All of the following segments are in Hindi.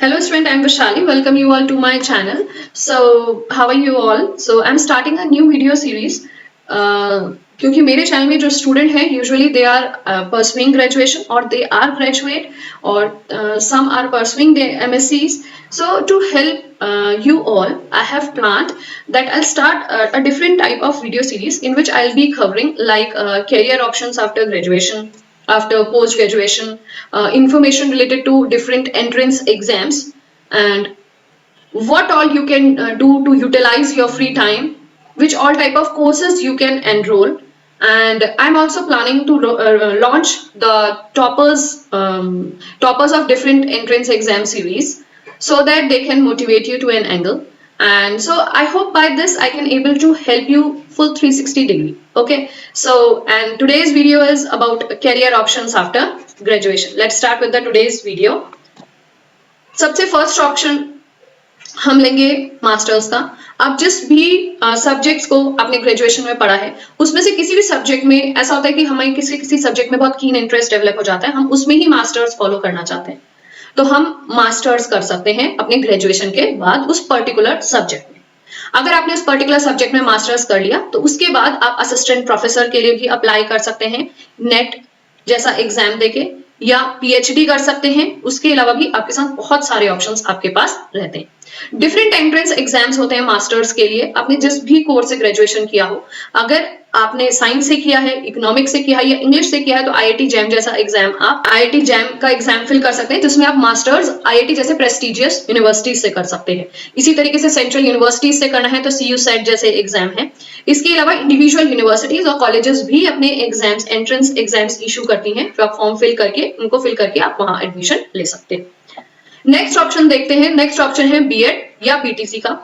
Hello student, I'm Vaishali. Welcome you all to my channel. So how are you all? So I'm starting a new video series. क्योंकि मेरे चैनल में जो स्टूडेंट हैं usually they are pursuing graduation और दे आर ग्रेजुएट और some are pursuing they MScs. So to help you all, I have planned that I'll start a different type of video series in which I'll be covering like career options after graduation, after post-graduation, information related to different entrance exams, and what all you can do to utilize your free time, which all type of courses you can enroll. And I'm also planning to launch the toppers of different entrance exam series so that they can motivate you to an angle. And so I hope by this I can able to help you full 360 degree. Okay, so and today's video is about career options after graduation. Let's start with the today's video. सबसे फर्स्ट ऑप्शन हम लेंगे मास्टर्स का. आप जिस भी सब्जेक्ट्स को आपने ग्रेजुएशन में पढ़ा है उसमें से किसी भी सब्जेक्ट में ऐसा होता है कि हमें किसी सब्जेक्ट में बहुत कीन इंटरेस्ट डेवलप हो जाता है, हम उसमें ही मास्टर्स फॉलो करना चाहते हैं, तो हम मास्टर्स कर सकते हैं अपने ग्रेजुएशन के बाद उस पर्टिकुलर सब्जेक्ट में. अगर आपने उस पर्टिकुलर सब्जेक्ट में मास्टर्स कर लिया तो उसके बाद आप असिस्टेंट प्रोफेसर के लिए भी अप्लाई कर सकते हैं नेट जैसा एग्जाम देके, या PhD कर सकते हैं. उसके अलावा भी आपके साथ बहुत सारे ऑप्शंस आपके पास रहते हैं. डिफरेंट एंट्रेंस एग्जाम्स होते हैं मास्टर्स के लिए. आपने जिस भी कोर्स से ग्रेजुएशन किया हो, अगर आपने साइंस से किया है, इकोनॉमिक्स से किया है या इंग्लिश से किया है, तो IIT-JAM जैसा एग्जाम आप IIT-JAM का एग्जाम फिल कर सकते हैं, जिसमें आप मास्टर्स IIT जैसे प्रेस्टिजियस यूनिवर्सिटीज से कर सकते हैं. इसी तरीके से सेंट्रल यूनिवर्सिटीज से करना है तो CU-SET जैसे एग्जाम है. इसके अलावा इंडिविजुअल यूनिवर्सिटीज और कॉलेजेस भी अपने एग्जाम्स, एंट्रेंस एग्जाम्स इशू करती हैं, जो आप फॉर्म फिल करके उनको फिल करके आप वहां एडमिशन ले सकते हैं. नेक्स्ट ऑप्शन देखते हैं. नेक्स्ट ऑप्शन है B.Ed या BTC का.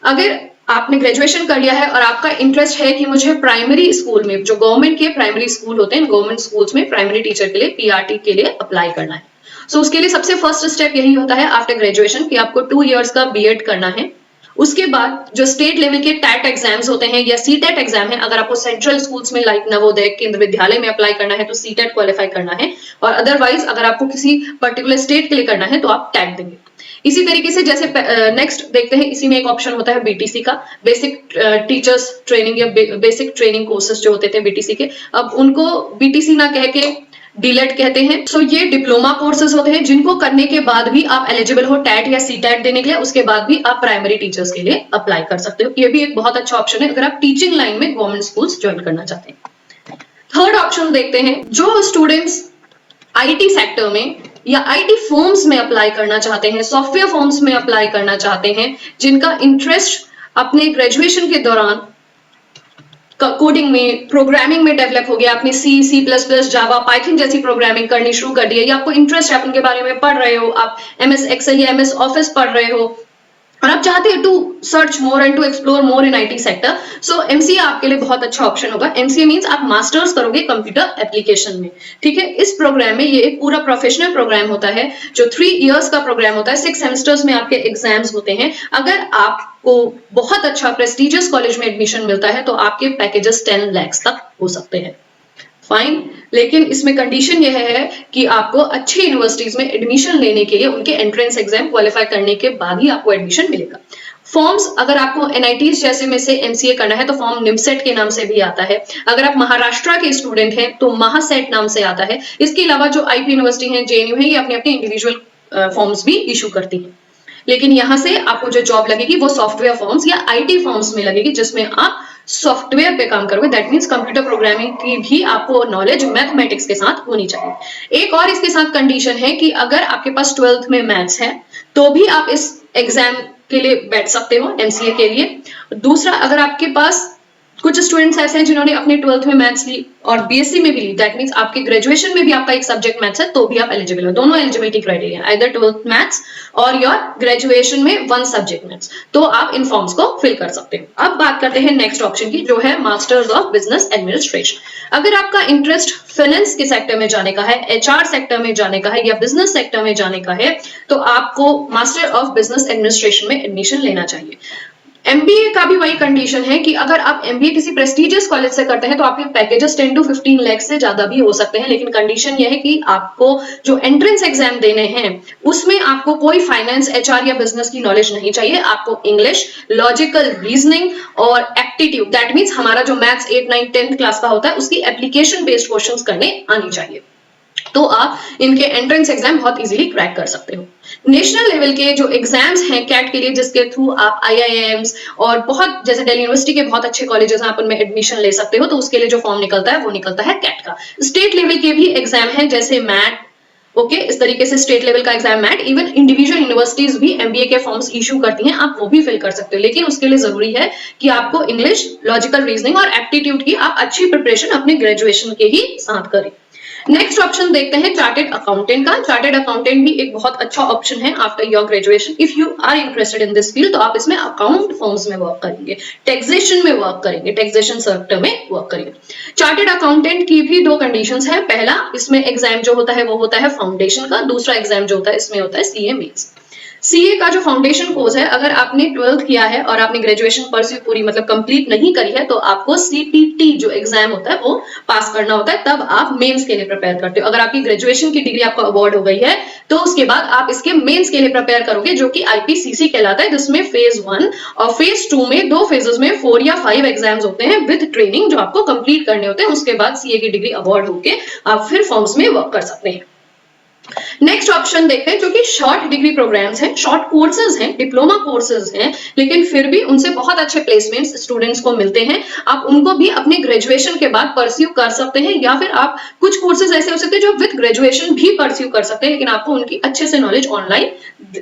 अगर आपने ग्रेजुएशन कर लिया है और आपका इंटरेस्ट है कि मुझे प्राइमरी स्कूल में, जो गवर्नमेंट के प्राइमरी स्कूल होते हैं, गवर्नमेंट स्कूल्स में प्राइमरी टीचर के लिए PRT के लिए अप्लाई करना है, सो उसके लिए सबसे फर्स्ट स्टेप यही होता है आफ्टर ग्रेजुएशन कि आपको 2 इयर्स का B.Ed करना है. उसके बाद जो स्टेट लेवल के टैट एग्जाम्स होते हैं या CTET एग्जाम है, अगर आपको सेंट्रल स्कूल्स में लाइक नवोदय केंद्र विद्यालय में अप्लाई करना है तो CTET क्वालिफाई करना है, और अदरवाइज अगर आपको किसी पर्टिकुलर स्टेट के लिए करना है तो आप टैट देंगे. इसी तरीके से जैसे नेक्स्ट देखते हैं, इसी में एक ऑप्शन होता है BTC का, बेसिक टीचर्स ट्रेनिंग या बेसिक ट्रेनिंग कोर्सेज जो होते थे BTC के, अब उनको BTC ना कह के D.Led कहते हैं. सो ये डिप्लोमा कोर्सेज होते हैं जिनको करने के बाद भी आप एलिजिबल हो टैट या CTET देने के लिए. उसके बाद भी आप प्राइमरी टीचर्स के लिए अप्लाई कर सकते हो. ये भी एक बहुत अच्छा ऑप्शन है अगर आप टीचिंग लाइन में गवर्नमेंट स्कूल्स ज्वाइन करना चाहते हैं. थर्ड ऑप्शन देखते हैं, जो स्टूडेंट्स IT सेक्टर में या IT फॉर्म्स में अप्लाई करना चाहते हैं, सॉफ्टवेयर फॉर्म्स में अप्लाई करना चाहते हैं, जिनका इंटरेस्ट अपने ग्रेजुएशन के दौरान कोडिंग में, प्रोग्रामिंग में डेवलप हो गया, आपने C++, जावा, पाइथन जैसी प्रोग्रामिंग करनी शुरू कर दी है, या आपको इंटरेस्ट है, आप उनके बारे में पढ़ रहे हो, आप MS Excel या MS Office पढ़ रहे हो और आप चाहते हो to search more and to explore more in IT sector, so MCA आपके लिए बहुत अच्छा ऑप्शन होगा. MCA मींस आप मास्टर्स करोगे कंप्यूटर एप्लीकेशन में. ठीक है, इस प्रोग्राम में ये एक पूरा प्रोफेशनल प्रोग्राम होता है जो 3 इयर्स का प्रोग्राम होता है. 6 सेमेस्टर्स में आपके एग्जाम्स होते हैं. अगर आपको बहुत अच्छा प्रेस्टिजियस कॉलेज में एडमिशन मिलता है तो आपके पैकेजेस 10 लाख तक हो सकते हैं. फाइन, लेकिन इसमें कंडीशन यह है कि आपको अच्छी यूनिवर्सिटीज में एडमिशन लेने के लिए उनके एंट्रेंस एग्जाम क्वालिफाई करने के बाद ही आपको एडमिशन मिलेगा. फॉर्म्स अगर आपको NITs जैसे में से MCA करना है तो फॉर्म निमसेट के नाम से भी आता है. अगर आप महाराष्ट्र के स्टूडेंट हैं तो महासेट नाम से आता है. इसके अलावा जो IP यूनिवर्सिटी है, JNU है, ये अपने अपने इंडिविजुअल फॉर्म्स भी इशू करती है. लेकिन यहाँ से आपको जो जॉब लगेगी वो सॉफ्टवेयर फॉर्म्स या IT फॉर्म्स में लगेगी, जिसमें आप सॉफ्टवेयर पे काम करोगे. दैट मीन्स कंप्यूटर प्रोग्रामिंग की भी आपको नॉलेज मैथमेटिक्स के साथ होनी चाहिए. एक और इसके साथ कंडीशन है कि अगर आपके पास 12th में मैथ्स है तो भी आप इस एग्जाम के लिए बैठ सकते हो MCA के लिए. दूसरा, अगर आपके पास कुछ स्टूडेंट्स ऐसे हैं जिन्होंने अपने 12th में मैथ्स ली और BSc में भी ली, दैट मीन्स आपके ग्रेजुएशन में भी आपका एक सब्जेक्ट मैथ्स है, तो भी आप एलिजिबल हो. दोनों eligibility criteria, either 12th maths और योर ग्रेजुएशन में 1 सब्जेक्ट मैथ्स, तो आप इन फॉर्म्स को फिल कर सकते हो. अब बात करते हैं नेक्स्ट ऑप्शन की, जो है मास्टर्स ऑफ बिजनेस एडमिनिस्ट्रेशन. अगर आपका इंटरेस्ट फाइनेंस के सेक्टर में जाने का है, HR सेक्टर में जाने का है या बिजनेस सेक्टर में जाने का है, तो आपको मास्टर ऑफ बिजनेस एडमिनिस्ट्रेशन में एडमिशन लेना चाहिए. एमबीए का भी वही कंडीशन है कि अगर आप एमबीए किसी प्रेस्टिजियस कॉलेज से करते हैं तो आपके पैकेजेस 10 to 15 लाख से ज्यादा भी हो सकते हैं, लेकिन कंडीशन यह है कि आपको जो एंट्रेंस एग्जाम देने हैं उसमें आपको कोई फाइनेंस, एचआर या बिजनेस की नॉलेज नहीं चाहिए। आपको इंग्लिश, लॉजिकल रीजनिंग और एप्टीट्यूड, दैट मीन्स हमारा जो मैथ्स 8, 9, 10 क्लास का होता है उसकी एप्लीकेशन बेस्ड क्वेश्चंस करने आनी चाहिए, तो आप इनके एंट्रेंस एग्जाम बहुत इजीली क्रैक कर सकते हो। नेशनल लेवल के जो एग्जाम्स हैं कैट के लिए, जिसके थ्रू आप आईआईएम्स और बहुत जैसे दिल्ली यूनिवर्सिटी के बहुत अच्छे कॉलेजेस हैं आप उनमें एडमिशन ले सकते हो, तो उसके लिए जो फॉर्म निकलता है वो निकलता है कैट का। स्टेट लेवल के भी एग्जाम हैं जैसे मैट, ओके, इस तरीके से स्टेट लेवल का exam MAT, even individual universities भी एमबीए के फॉर्म्स इशू करती हैं, आप वो भी फिल कर सकते हो, लेकिन उसके लिए जरूरी है कि आपको इंग्लिश, लॉजिकल रीजनिंग और एप्टीट्यूड की आप अच्छी प्रिपरेशन अपने ग्रेजुएशन के ही साथ करें। नेक्स्ट ऑप्शन देखते हैं चार्टेड अकाउंटेंट का। चार्टेड अकाउंटेंट भी एक बहुत अच्छा ऑप्शन है after your graduation. If you are interested in this field तो आप इसमें अकाउंट फॉर्म्स में वर्क करेंगे, टैक्सेशन में वर्क करेंगे, टैक्सेशन सेक्टर में वर्क करेंगे। चार्टेड अकाउंटेंट की भी दो कंडीशंस है, पहला इसमें एग्जाम जो होता है वो होता है फाउंडेशन का, दूसरा एग्जाम जो होता है इसमें होता है सीए मेंस। सीए का जो फाउंडेशन कोर्स है, अगर आपने 12th किया है और आपने ग्रेजुएशन परस्यू पूरी मतलब कंप्लीट नहीं करी है तो आपको सीपीटी जो एग्जाम होता है वो पास करना होता है, तब आप मेंस के लिए प्रिपेयर करते हो। अगर आपकी ग्रेजुएशन की डिग्री आपको अवार्ड हो गई है तो उसके बाद आप इसके मेंस के लिए प्रिपेयर करोगे, जो कि आईपीसीसी कहलाता है, जिसमें फेज 1 और फेज 2 में दो फेजेस में 4 या 5 एग्जाम्स होते हैं विद ट्रेनिंग जो आपको कंप्लीट करने होते हैं। उसके बाद सीए की डिग्री अवार्ड होके आप फिर फॉर्म्स में वर्क कर सकते हैं। नेक्स्ट ऑप्शन देखते हैं जो कि शॉर्ट डिग्री प्रोग्राम्स हैं, शॉर्ट कोर्सेज हैं, डिप्लोमा कोर्सेज हैं, लेकिन फिर भी उनसे बहुत अच्छे प्लेसमेंट्स स्टूडेंट्स को मिलते हैं। आप उनको भी अपने ग्रेजुएशन के बाद परस्यू कर सकते हैं, या फिर आप कुछ कोर्सेज ऐसे हो सकते हैं जो विद ग्रेजुएशन भी परस्यू कर सकते हैं, लेकिन आपको उनकी अच्छे से नॉलेज ऑनलाइन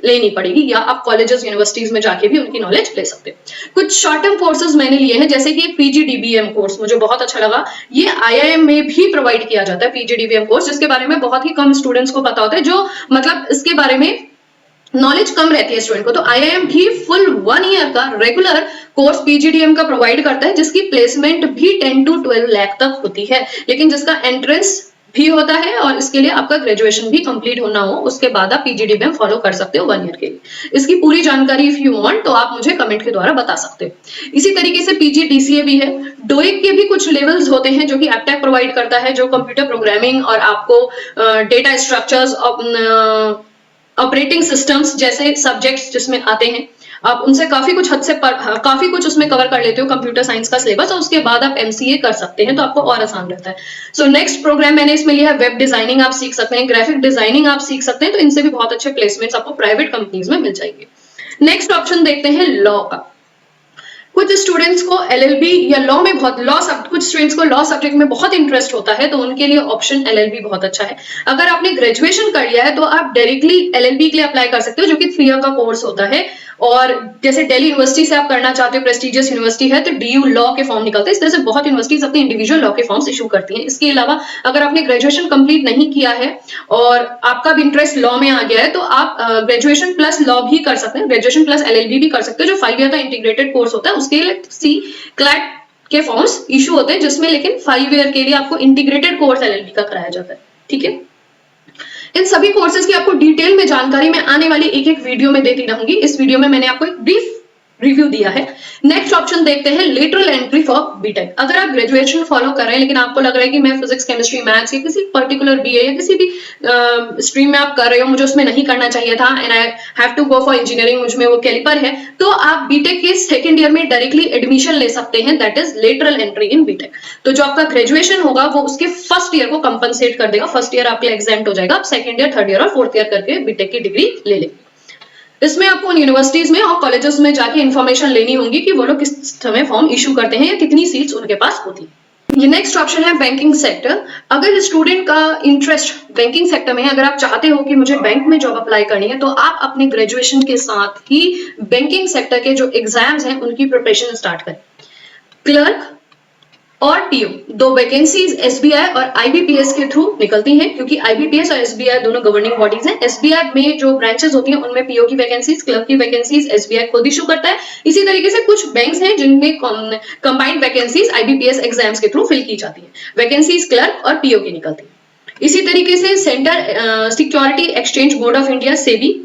लेनी पड़ेगी, या आप कॉलेजेस यूनिवर्सिटीज में जाके भी उनकी नॉलेज ले सकते हैं। कुछ शॉर्ट टर्म कोर्सेज मैंने लिए हैं, जैसे कि पीजीडीबीएम कोर्स मुझे बहुत अच्छा लगा, ये आईआईएम में भी प्रोवाइड किया जाता है पीजीडीबीएम कोर्स, जिसके बारे में बहुत ही कम स्टूडेंट्स को पता होता है, जो मतलब इसके बारे में नॉलेज कम रहती है स्टूडेंट को। तो आईआईएम भी फुल 1 ईयर का रेगुलर कोर्स पीजीडीएम का प्रोवाइड करता है, जिसकी प्लेसमेंट भी 10 to 12 लाख तक होती है, लेकिन जिसका एंट्रेंस भी होता है और इसके लिए आपका ग्रेजुएशन भी कंप्लीट होना हो, उसके बाद आप पीजीडीबीएम फॉलो कर सकते हो 1 ईयर के लिए। इसकी पूरी जानकारी इफ यू वांट तो आप मुझे कमेंट के द्वारा बता सकते हो। इसी तरीके से पीजीडीसीए भी है, डोइक के भी कुछ लेवल्स होते हैं जो कि एम.टेक प्रोवाइड करता है, जो कंप्यूटर प्रोग्रामिंग और आपको डेटा स्ट्रक्चर्स, ऑपरेटिंग सिस्टम्स जैसे सब्जेक्ट्स जिसमें आते हैं, आप उनसे काफी कुछ हद से काफी कुछ उसमें कवर कर लेते हो कंप्यूटर साइंस का सिलेबस, और उसके बाद आप एमसीए कर सकते हैं तो आपको और आसान रहता है। सो नेक्स्ट प्रोग्राम मैंने इसमें लिया है वेब डिजाइनिंग, आप सीख सकते हैं, ग्राफिक डिजाइनिंग आप सीख सकते हैं, तो इनसे भी बहुत अच्छे प्लेसमेंट्स आपको प्राइवेट कंपनीज में मिल जाएंगे। नेक्स्ट ऑप्शन देखते हैं लॉ का। कुछ स्टूडेंट्स को एलएलबी या लॉ में बहुत कुछ स्टूडेंट्स को लॉ सब्जेक्ट में बहुत इंटरेस्ट होता है, तो उनके लिए ऑप्शन एलएलबी बहुत अच्छा है। अगर आपने ग्रेजुएशन कर लिया है तो आप डायरेक्टली एलएलबी के लिए अप्लाई कर सकते हो, जो कि 3 ईयर का कोर्स होता है, और जैसे दिल्ली यूनिवर्सिटी से आप करना चाहते हो, प्रेस्टिजियस यूनिवर्सिटी है, तो डीयू लॉ के फॉर्म निकलते हैं। इस तरह से बहुत यूनिवर्सिटीज अपने इंडिविजुअल लॉ के फॉर्म्स इशू करती हैं। इसके अलावा अगर आपने ग्रेजुएशन कंप्लीट नहीं किया है और आपका भी इंटरेस्ट लॉ में आ गया है तो आप ग्रेजुएशन प्लस लॉ भी कर सकते हैं, ग्रेजुएशन प्लस एलएलबी भी कर सकते हो, जो 5 ईयर का इंटीग्रेटेड कोर्स होता है। उसके लिए सी क्लैट के फॉर्म्स इशू होते हैं, जिसमें लेकिन 5 ईयर के लिए आपको इंटीग्रेटेड कोर्स एलएलबी का कराया जाता है। ठीक है, इन सभी कोर्सेज की आपको डिटेल में जानकारी मैं आने वाली एक एक वीडियो में देती रहूंगी। इस वीडियो में मैंने आपको एक ब्रीफ रिव्यू दिया है। नेक्स्ट ऑप्शन देखते हैं लेटरल एंट्री फॉर बीटेक। अगर आप ग्रेजुएशन फॉलो कर रहे हैं लेकिन आपको लग रहा है कि मैं फिजिक्स, केमिस्ट्री, मैथ्स या किसी पर्टिकुलर बीए या किसी भी स्ट्रीम में आप कर रहे हो, मुझे उसमें नहीं करना चाहिए था and I have to go for engineering, मुझमें वो कैलिपर है, तो आप बीटेक के सेकंड ईयर में डायरेक्टली एडमिशन ले सकते हैं, that is lateral entry in B Tech. तो जो आपका ग्रेजुएशन होगा वो उसके फर्स्ट ईयर को कंपनसेट कर देगा, फर्स्ट ईयर आपके एग्जाम्प्ट हो जाएगा, आप सेकंड ईयर, थर्ड ईयर और फोर्थ ईयर करके बीटेक की डिग्री ले लेंगे। इसमें आपको यूनिवर्सिटीज में और कॉलेजेस में जाके इंफॉर्मेशन लेनी होगी कि वो लोग किस समय फॉर्म इशू करते हैं या कितनी सीट्स उनके पास होती है। ये नेक्स्ट ऑप्शन है बैंकिंग सेक्टर। अगर स्टूडेंट का इंटरेस्ट बैंकिंग सेक्टर में है, अगर आप चाहते हो कि मुझे बैंक में जॉब अप्लाई करनी है, तो आप अपने ग्रेजुएशन के साथ ही बैंकिंग सेक्टर के जो एग्जाम्स हैं उनकी प्रिपरेशन स्टार्ट करें। क्लर्क और टीओ, 2 वैकेंसीज एसबीआई और आईबीपीएस के थ्रू निकलती हैं, क्योंकि आईबीपीएस और एसबीआई दोनों गवर्निंग बॉडीज हैं। एसबीआई में जो ब्रांचेस होती हैं उनमें पीओ की वैकेंसीज, क्लर्क की वैकेंसीज एसबीआई खुद इशू करता है। इसी तरीके से कुछ बैंक्स हैं जिनमें कंबाइंड वैकेंसीज आईबीपीएस एग्जाम्स के थ्रू फिल की जाती है। वैकेंसीज क्लर्क और पीओ की निकलती है। इसी तरीके से centre security exchange board of India SEBI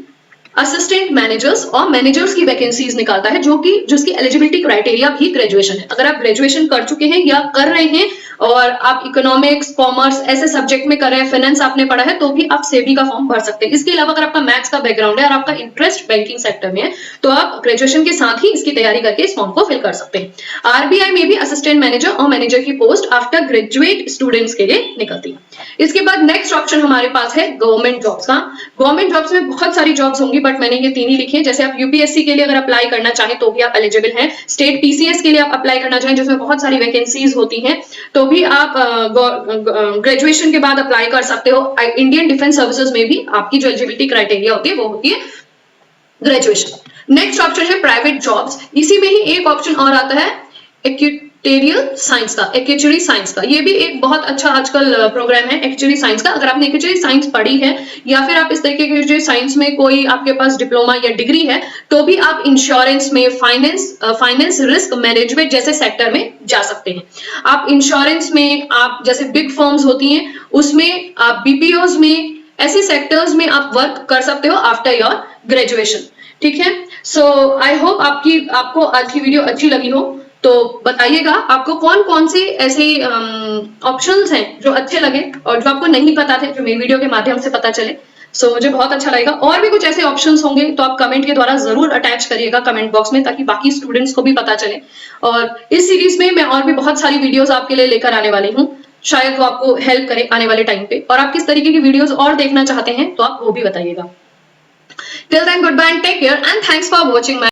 assistant managers और मैनेजर्स की वैकेंसीज निकालता है, जो कि जिसकी एलिजिबिलिटी क्राइटेरिया भी ग्रेजुएशन है। अगर आप ग्रेजुएशन कर चुके हैं या कर रहे हैं और आप इकोनॉमिक्स, कॉमर्स ऐसे सब्जेक्ट में कर रहे हैं, फाइनेंस आपने पढ़ा है, तो भी आप सेबी का फॉर्म भर सकते हैं। इसके अलावा अगर आपका मैथ्स का बैकग्राउंड है और आपका इंटरेस्ट बैंकिंग सेक्टर में है, तो आप ग्रेजुएशन के साथ ही इसकी तैयारी करके इस फॉर्म को फिल कर सकते हैं। आरबीआई में भी असिस्टेंट मैनेजर और मैनेजर की पोस्ट आफ्टर ग्रेजुएट स्टूडेंट्स के लिए निकलती है। इसके बाद नेक्स्ट ऑप्शन हमारे पास है गवर्नमेंट जॉब्स का। गवर्नमेंट जॉब्स में बहुत सारी जॉब्स होंगी, बट मैंने ये 3 ही लिखी है। जैसे आप यूपीएससी के लिए अगर अप्लाई करना चाहें तो भी आप एलिजिबल हैं। स्टेट पीसीएस के लिए आप अप्लाई करना चाहें जिसमें बहुत सारी वैकेंसीज होती हैं, तो भी आप ग्रेजुएशन के बाद अप्लाई कर सकते हो। इंडियन डिफेंस सर्विसेज में भी आपकी जो एलिजिबिलिटी क्राइटेरिया होती है वो होती है ग्रेजुएशन। नेक्स्ट ऑप्शन है प्राइवेट जॉब्स। इसी में ही एक ऑप्शन और आता है एक्यूटेरियल साइंस का, एक्चुअली साइंस का। ये भी एक बहुत अच्छा आजकल प्रोग्राम है एक्चुअली साइंस का। अगर आपने एक्चुअली साइंस पढ़ी है या फिर आप इस तरीके के जो साइंस में कोई आपके पास डिप्लोमा या डिग्री है, तो भी आप इंश्योरेंस में, फाइनेंस रिस्क मैनेजमेंट जैसे सेक्टर में जा सकते हैं। आप इंश्योरेंस में, आप जैसे बिग फर्म्स होती हैं उसमें, आप बीपीओज में, ऐसे सेक्टर्स में आप वर्क कर सकते हो आफ्टर योर ग्रेजुएशन। ठीक है, सो आई होप आपको आज की वीडियो अच्छी लगी हो। तो बताइएगा आपको कौन कौन से ऐसे ऑप्शंस हैं जो अच्छे लगे और जो आपको नहीं पता थे, जो मेरी वीडियो के माध्यम से पता चले। सो मुझे बहुत अच्छा लगेगा। और भी कुछ ऐसे ऑप्शंस होंगे तो आप कमेंट के द्वारा जरूर अटैच करिएगा कमेंट बॉक्स में, ताकि बाकी स्टूडेंट्स को भी पता चले। और इस सीरीज में मैं और भी बहुत सारी वीडियोस आपके लिए लेकर आने वाली हूँ, शायद वो आपको हेल्प करे आने वाले टाइम पे। और आप किस तरीके की वीडियोस और देखना चाहते हैं तो आप वो भी बताइएगा। Till then, goodbye and take care, and thanks for watching my